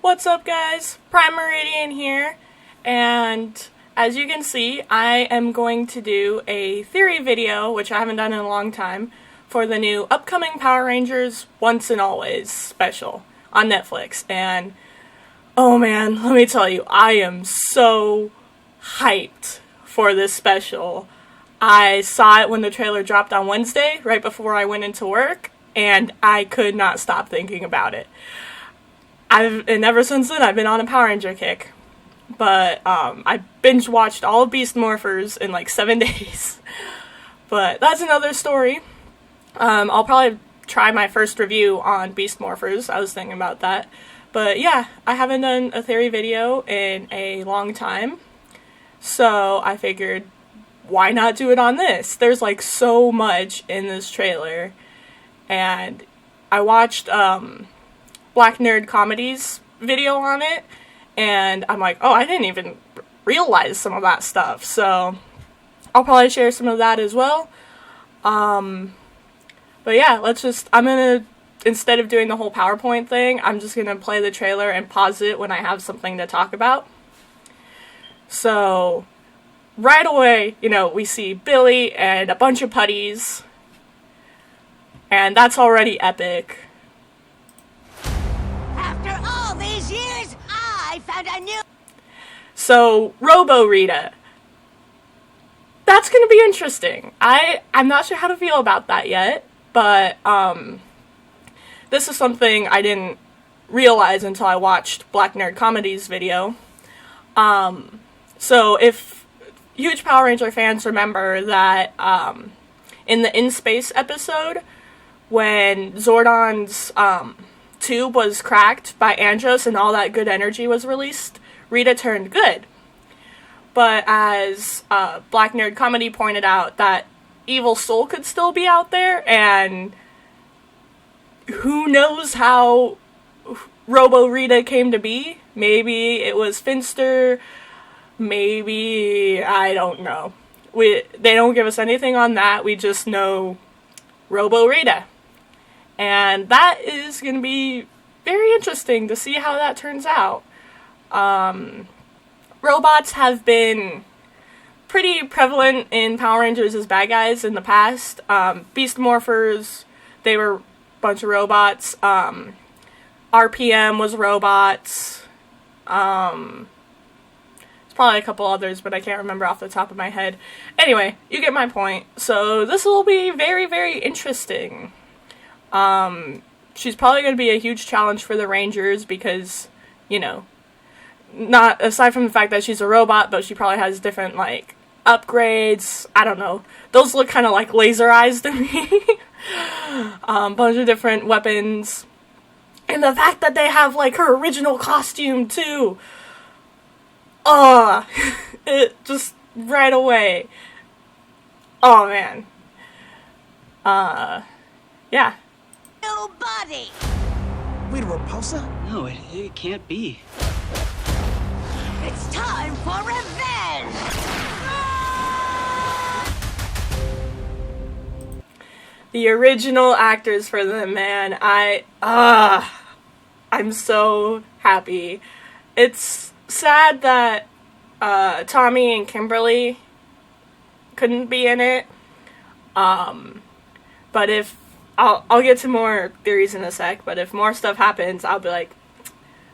What's up, guys? Prime Meridian here, and as you can see, I am going to do a theory video, which I haven't done in a long time, for the new upcoming Power Rangers Once and Always special on Netflix. And oh man, let me tell you, I am so hyped for this special. I saw it when the trailer dropped on Wednesday, right before I went into work, and I could not stop thinking about it. And ever since then, I've been on a Power Ranger kick. But I binge watched all of Beast Morphers in like 7 days. But that's another story. I'll probably try my first review on Beast Morphers. I was thinking about that. But yeah, I haven't done a theory video in a long time. So I figured, why not do it on this? There's like so much in this trailer. And I watched Black Nerd Comedy's video on it, and I'm like, oh, I didn't even realize some of that stuff, so I'll probably share some of that as well. But yeah, instead of doing the whole PowerPoint thing, I'm just gonna play the trailer and pause it when I have something to talk about. So, right away, we see Billy and a bunch of putties, and that's already epic. So, Robo-Rita. That's gonna be interesting. I'm not sure how to feel about that yet, but, this is something I didn't realize until I watched Black Nerd Comedy's video. So if huge Power Ranger fans remember that, in the In Space episode, when Zordon's, tube was cracked by Andros and all that good energy was released, Rita turned good. But as Black Nerd Comedy pointed out, that evil soul could still be out there, and who knows how Robo-Rita came to be? Maybe it was Finster, maybe, I don't know. They don't give us anything on that, we just know Robo-Rita. And that is going to be very interesting to see how that turns out. Robots have been pretty prevalent in Power Rangers as bad guys in the past. Beast Morphers, they were a bunch of robots. RPM was robots. There's probably a couple others, but I can't remember off the top of my head. Anyway, you get my point. So this will be very, very interesting. She's probably going to be a huge challenge for the Rangers because, not aside from the fact that she's a robot, but she probably has different, upgrades. I don't know. Those look kind of like laser eyes to me. Bunch of different weapons. And the fact that they have, her original costume, too. It just right away. Oh, man. Yeah. Nobody. Wait, a repulsor? No, it can't be. It's time for revenge. The original actors for them, man. I'm so happy. It's sad that Tommy and Kimberly couldn't be in it. But if I'll get to more theories in a sec, but if more stuff happens, I'll be like,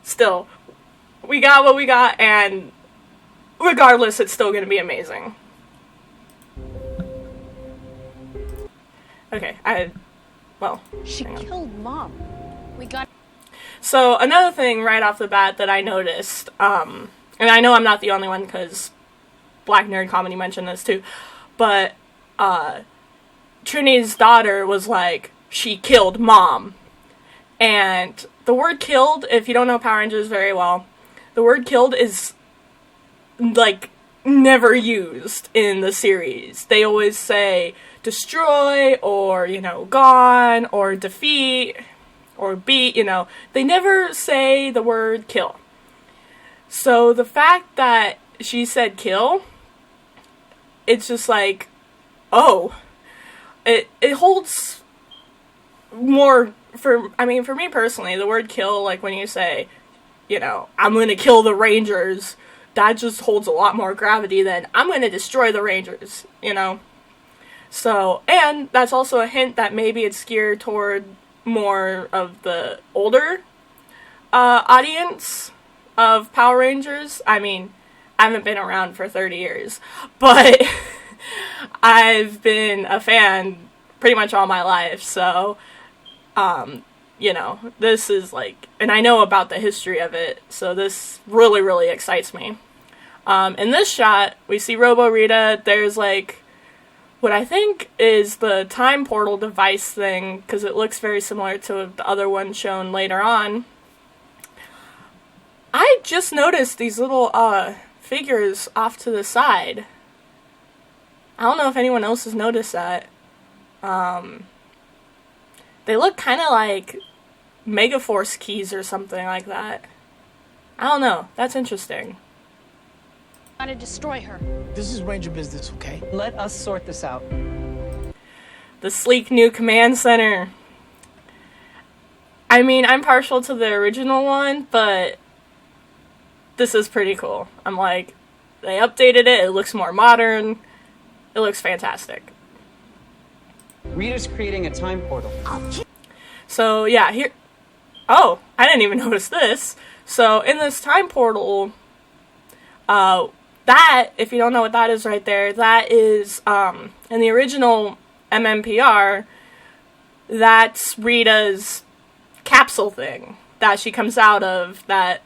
still, we got what we got, and regardless, it's still gonna be amazing. Okay, She killed Mom. We got... So, another thing right off the bat that I noticed, and I know I'm not the only one, because Black Nerd Comedy mentioned this too, but, Trini's daughter was like, she killed Mom. And the word killed, if you don't know Power Rangers very well, the word killed is, never used in the series. They always say destroy, or, gone, or defeat, or beat, They never say the word kill. So the fact that she said kill, it's just like, oh, it holds more for me personally, the word kill, when you say, you know, I'm gonna kill the Rangers, that just holds a lot more gravity than I'm gonna destroy the Rangers, you know? So, and that's also a hint that maybe it's geared toward more of the older audience of Power Rangers. I mean, I haven't been around for 30 years, but I've been a fan pretty much all my life, so, you know, this is like, and I know about the history of it, so this really, really excites me. In this shot, we see Robo Rita. There's like, what I think is the time portal device thing, because it looks very similar to the other one shown later on. I just noticed these little, figures off to the side. I don't know if anyone else has noticed that. They look kind of like Megaforce keys or something like that. I don't know. That's interesting. Trying to destroy her. This is Ranger business, okay? Let us sort this out. The sleek new command center. I mean, I'm partial to the original one, but this is pretty cool. I'm like, they updated it. It looks more modern. It looks fantastic. Rita's creating a time portal. So, yeah, here... Oh, I didn't even notice this. So, in this time portal, that, if you don't know what that is right there, that is, in the original MMPR, that's Rita's capsule thing that she comes out of that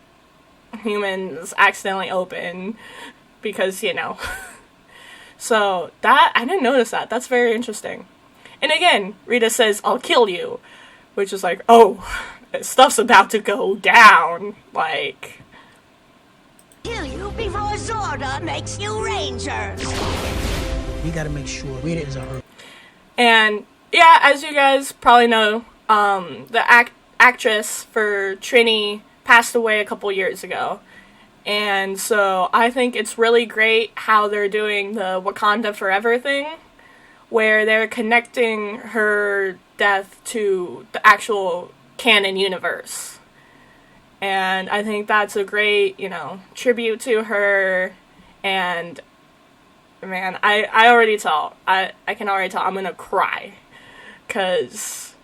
humans accidentally open because, you know. So, that, I didn't notice that. That's very interesting. And again, Rita says, "I'll kill you," which is like, oh, stuff's about to go down. Like, Kill you before Zorda makes you Rangers. We gotta make sure Rita is a her. and yeah, as you guys probably know, the actress for Trini passed away a couple years ago. And so I think it's really great how they're doing the Wakanda Forever thing, where they're connecting her death to the actual canon universe. And I think that's a great, you know, tribute to her. And, man, I already tell. I can already tell I'm gonna cry. Because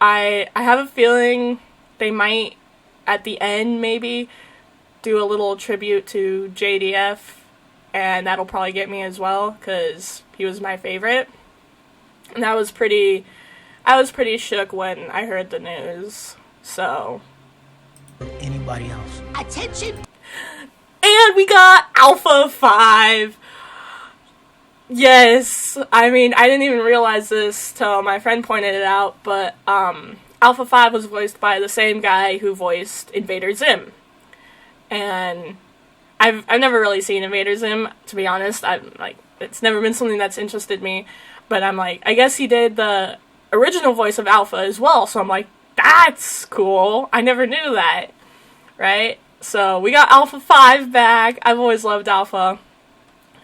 I have a feeling they might, at the end, maybe, do a little tribute to JDF. And that'll probably get me as well, because he was my favorite. And I was pretty shook when I heard the news. So, Anybody else? Attention! and we got Alpha 5. Yes, I mean, I didn't even realize this till my friend pointed it out, but Alpha 5 was voiced by the same guy who voiced Invader Zim. And I've never really seen Invader Zim, to be honest. I'm like, it's never been something that's interested me. But I'm like, I guess he did the original voice of Alpha as well. So I'm like, that's cool. I never knew that. Right? So we got Alpha 5 back. I've always loved Alpha.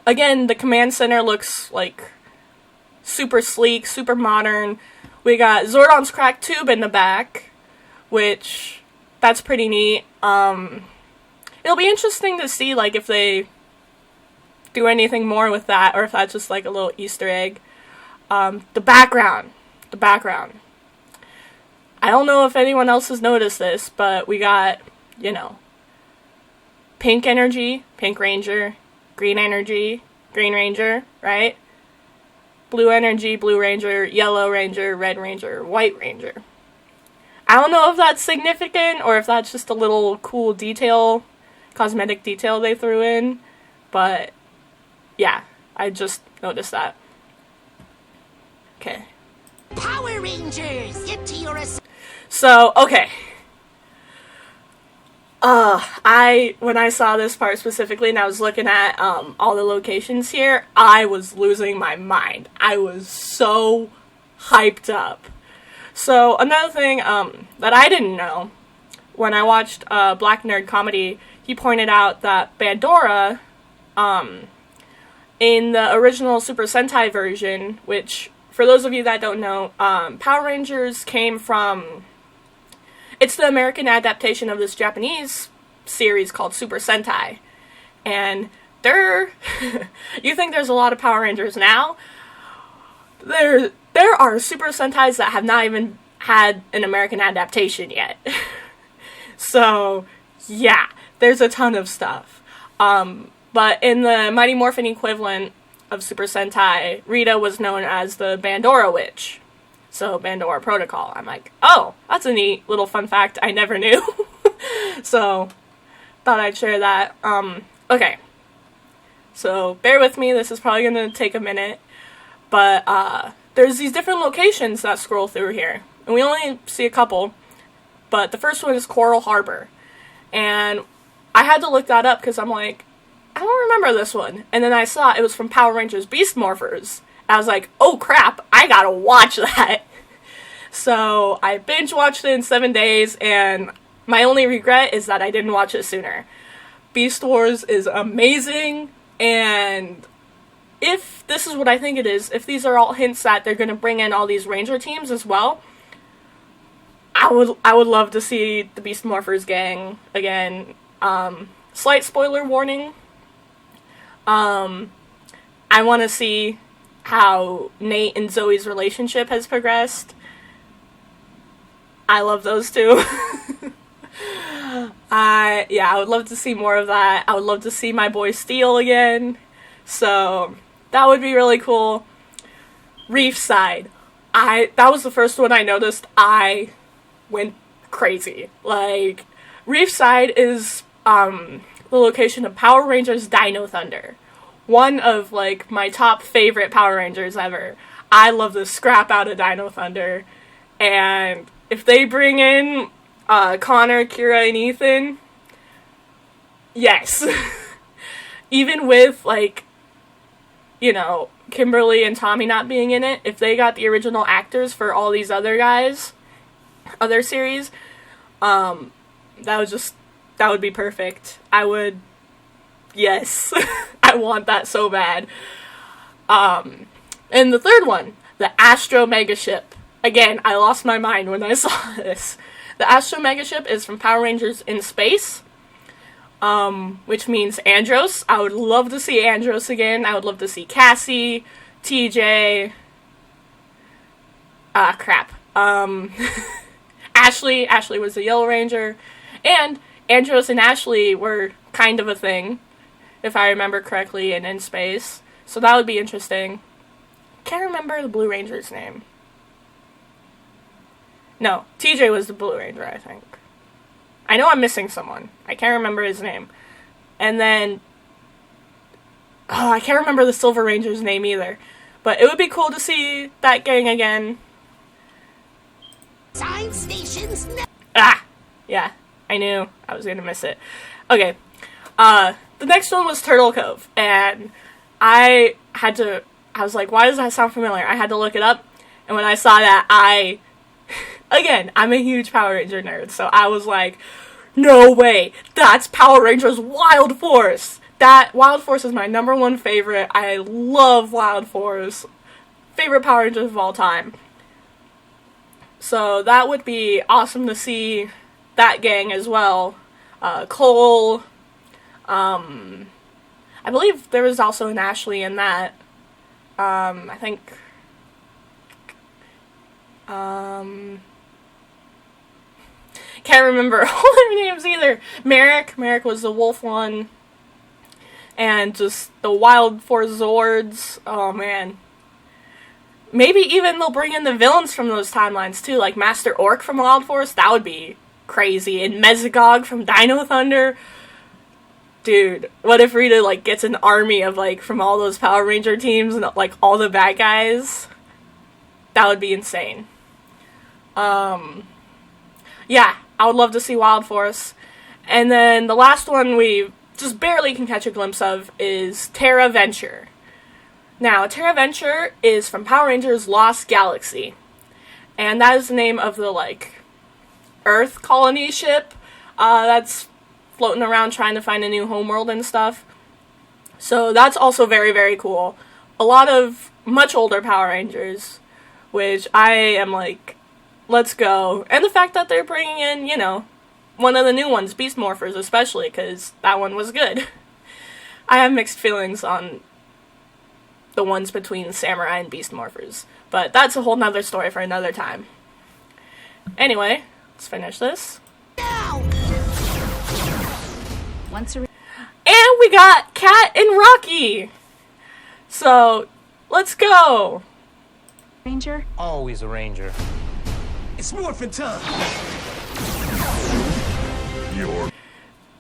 Again, the command center looks like super sleek, super modern. We got Zordon's cracked tube in the back, which, that's pretty neat. It'll be interesting to see, like, if they do anything more with that, or if that's just, like, a little Easter egg. The background. I don't know if anyone else has noticed this, but we got, you know, pink energy, Pink Ranger, green energy, Green Ranger, right? Blue energy, Blue Ranger, Yellow Ranger, Red Ranger, White Ranger. I don't know if that's significant, or if that's just a little cool detail, cosmetic detail they threw in, but yeah, I just noticed that. Okay. Power Rangers, get to your So, okay. When I saw this part specifically and I was looking at all the locations here, I was losing my mind. I was so hyped up. So, another thing that I didn't know, when I watched Black Nerd Comedy, he pointed out that Bandora, in the original Super Sentai version, which, for those of you that don't know, Power Rangers came from... It's the American adaptation of this Japanese series called Super Sentai. And they're you think there's a lot of Power Rangers now? There are Super Sentais that have not even had an American adaptation yet. So, yeah, there's a ton of stuff. But in the Mighty Morphin equivalent of Super Sentai, Rita was known as the Bandora Witch. So, Bandora Protocol. I'm like, oh, that's a neat little fun fact I never knew. So, thought I'd share that. Okay. So, bear with me, this is probably going to take a minute. But, there's these different locations that scroll through here. And we only see a couple. But the first one is Coral Harbor. And I had to look that up because I'm like, I don't remember this one. And then I saw it was from Power Rangers Beast Morphers. I was like, oh crap, I gotta watch that. So I binge watched it in 7 days, and my only regret is that I didn't watch it sooner. Beast Wars is amazing, and if this is what I think it is, if these are all hints that they're gonna bring in all these Ranger teams as well, I would love to see the Beast Morphers gang again. Slight spoiler warning. I want to see how Nate and Zoe's relationship has progressed. I love those two. I would love to see more of that. I would love to see my boy Steel again. So, that would be really cool. Reefside. That was the first one I noticed. I went crazy. Like, Reefside is, the location of Power Rangers Dino Thunder. One of, like, my top favorite Power Rangers ever. I love the scrap out of Dino Thunder. And if they bring in Connor, Kira, and Ethan, yes. Even with, like, you know, Kimberly and Tommy not being in it, if they got the original actors for all these other guys, other series, that would be perfect. Yes. I want that so bad. And the third one, the Astro Megaship. Again, I lost my mind when I saw this. The Astro Megaship is from Power Rangers in Space, which means Andros. I would love to see Andros again. I would love to see Cassie, TJ, Ashley. Ashley was the Yellow Ranger. And Andros and Ashley were kind of a thing, if I remember correctly, in Space. So that would be interesting. Can't remember the Blue Ranger's name. No, TJ was the Blue Ranger, I think. I know I'm missing someone. I can't remember his name. And then, I can't remember the Silver Ranger's name either. But it would be cool to see that gang again. Science stations. Yeah, I knew I was gonna miss it. Okay, the next one was Turtle Cove, and I was like, why does that sound familiar? I had to look it up, and when I saw that, again, I'm a huge Power Ranger nerd, so I was like, no way, that's Power Rangers Wild Force! Wild Force is my #1 favorite. I love Wild Force. Favorite Power Rangers of all time. So that would be awesome to see that gang as well. Cole, I believe there was also an Ashley in that. I think, can't remember all their names either. Merrick was the wolf one. And just the Wild Force Zords. Oh man. Maybe even they'll bring in the villains from those timelines too, like Master Orc from Wild Force. That would be crazy. And Mesogog from Dino Thunder. Dude, what if Rita, like, gets an army of, like, from all those Power Ranger teams and, like, all the bad guys? That would be insane. Yeah, I would love to see Wild Force. And then the last one we just barely can catch a glimpse of is Terra Venture. Now, Terra Venture is from Power Rangers Lost Galaxy. And that is the name of the, like, Earth colony ship that's floating around trying to find a new homeworld and stuff. So that's also very, very cool. A lot of much older Power Rangers, which I am like, let's go. And the fact that they're bringing in, you know, one of the new ones, Beast Morphers especially, because that one was good. I have mixed feelings on the ones between Samurai and Beast Morphers, but that's a whole nother story for another time. Anyway, let's finish this. Once a And we got Cat and Rocky! So, let's go! ranger. Always a ranger. It's morphin' time.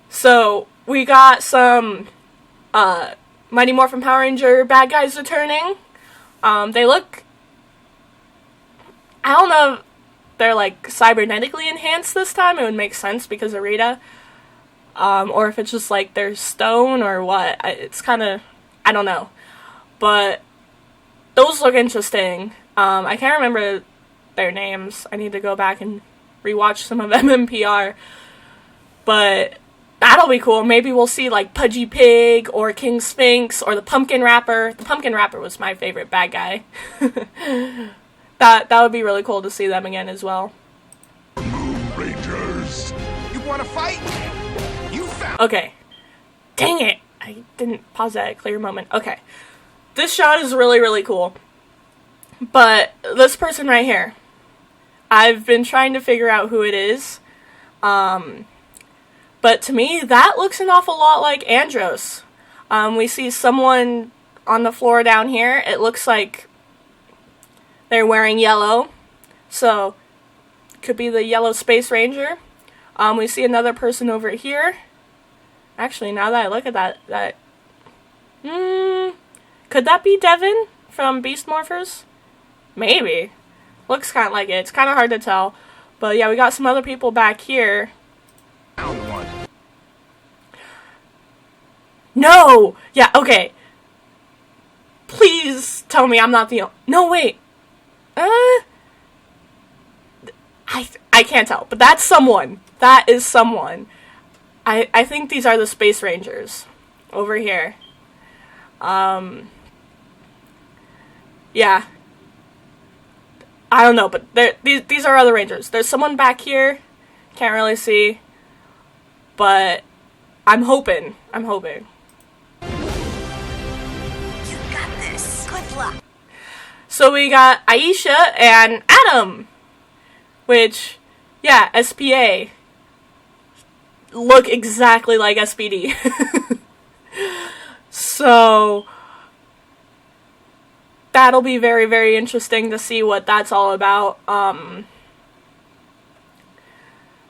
So, we got some Mighty Morphin Power Ranger bad guys returning. They look... I don't know if they're like cybernetically enhanced this time. It would make sense because of Rita. Or if it's just like they're stone or what. It's kind of... I don't know. But those look interesting. I can't remember their names. I need to go back and rewatch some of MMPR. But that'll be cool. Maybe we'll see like Pudgy Pig or King Sphinx or the Pumpkin Rapper. The Pumpkin Rapper was my favorite bad guy. That would be really cool to see them again as well. Rangers. You want to fight? You found. Okay. Dang it! I didn't pause that at a clear moment. Okay. This shot is really, really cool. But this person right here, I've been trying to figure out who it is. But to me, that looks an awful lot like Andros. We see someone on the floor down here. It looks like they're wearing yellow. So, could be the Yellow Space Ranger. We see another person over here. Actually, now that I look at that could that be Devin from Beast Morphers? Maybe. Looks kind of like it. It's kind of hard to tell. But yeah, we got some other people back here. Found one. No! Yeah, okay. Please tell me I'm not the only... No, wait. I can't tell. But that's someone. That is someone. I think these are the Space Rangers. Over here. Yeah. I don't know, but these are other Rangers. There's someone back here. Can't really see. But I'm hoping. You got this. Good luck. So we got Aisha and Adam. Which, yeah, SPA. Look exactly like SPD. So... that'll be very, very interesting to see what that's all about.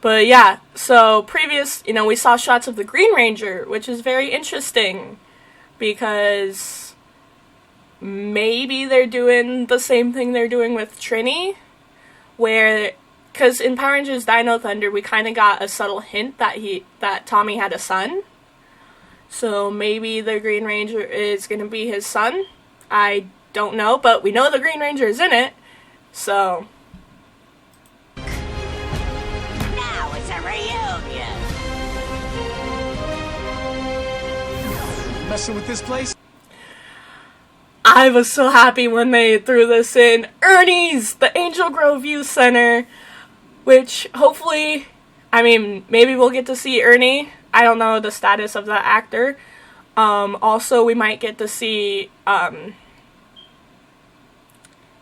But yeah, so previous, we saw shots of the Green Ranger, which is very interesting because maybe they're doing the same thing they're doing with Trini, because in Power Rangers Dino Thunder, we kind of got a subtle hint that Tommy had a son. So maybe the Green Ranger is going to be his son. I don't know, but we know the Green Ranger is in it, so... Now it's a reunion. Messing with this place? I was so happy when they threw this in. Ernie's, the Angel Grove Youth Center, which hopefully, maybe we'll get to see Ernie. I don't know the status of that actor. Also, we might get to see,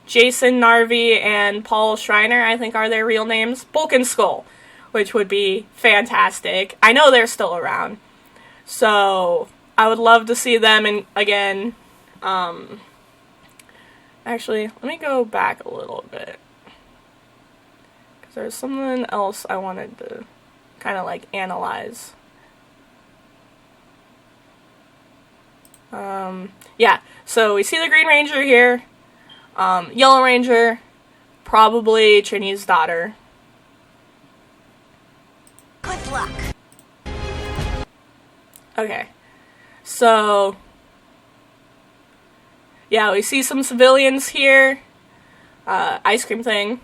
Jason Narvi and Paul Schreiner, I think are their real names. Bulk and Skull, which would be fantastic. I know they're still around. So, I would love to see them again. Actually, let me go back a little bit. Because there's something else I wanted to kind of analyze. Yeah, so we see the Green Ranger here. Yellow Ranger, probably Trini's daughter. Good luck. Okay, so, yeah, we see some civilians here. Ice cream thing.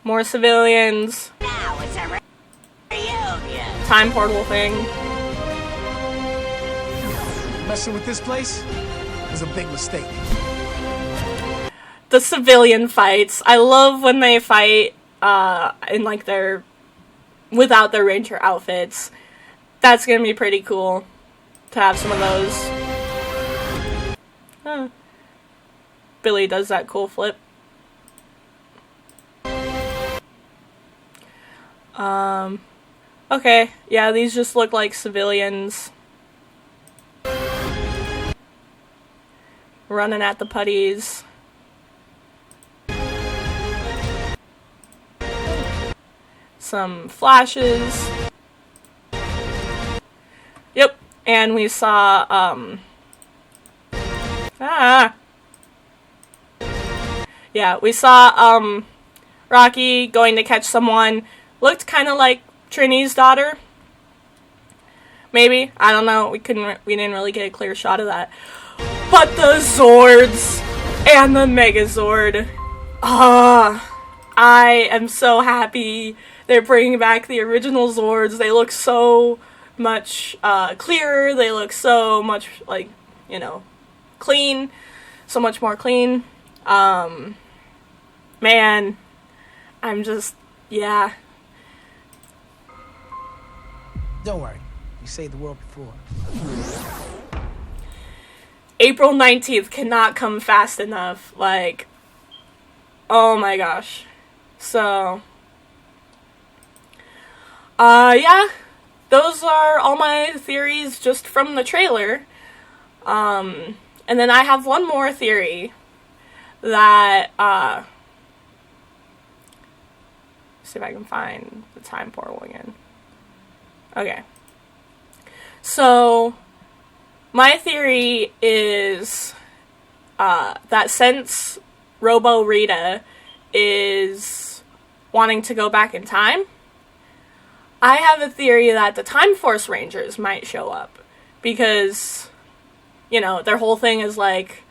More civilians. Now it's a reunion. Time portal thing. Messing with this place was a big mistake. The civilian fights. I love when they fight in like without their ranger outfits. That's gonna be pretty cool to have some of those. Billy does that cool flip. Okay, yeah, these just look like civilians running at the putties. Some flashes. Yep, and we saw, yeah, we saw, Rocky going to catch someone. Looked kind of like Trini's daughter. Maybe. I don't know. We didn't really get a clear shot of that. But the Zords and the Megazord. I am so happy they're bringing back the original Zords. They look so much clearer. They look so much like, you know, clean. So much more clean. Man, I'm just, yeah. Don't worry. You saved the world before. April 19th cannot come fast enough. Like, oh my gosh. So, yeah. Those are all my theories just from the trailer. And then I have one more theory that, see if I can find the time portal again. Okay. So, my theory is that since Robo Rita is wanting to go back in time, I have a theory that the Time Force Rangers might show up. Because, you know, their whole thing is like,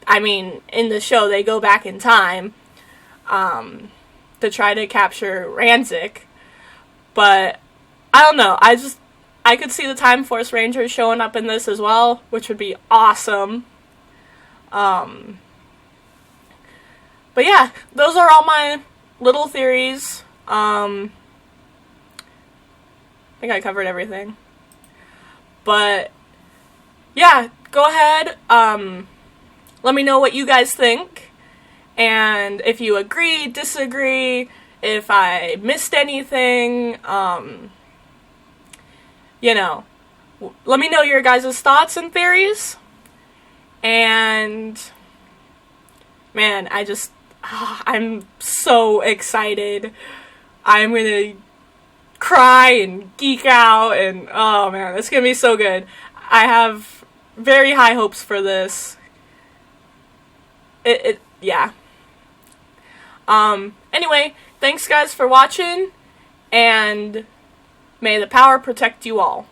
I mean, in the show they go back in time to try to capture Ranzik. But I don't know, I could see the Time Force Rangers showing up in this as well, which would be awesome. But yeah, those are all my little theories. I think I covered everything. But yeah, go ahead, let me know what you guys think, and if you agree, disagree, if I missed anything, you know, let me know your guys' thoughts and theories. And man, I'm so excited. I'm gonna cry and geek out, and oh man, it's gonna be so good. I have very high hopes for this. Yeah. Anyway, thanks guys for watching, and may the power protect you all.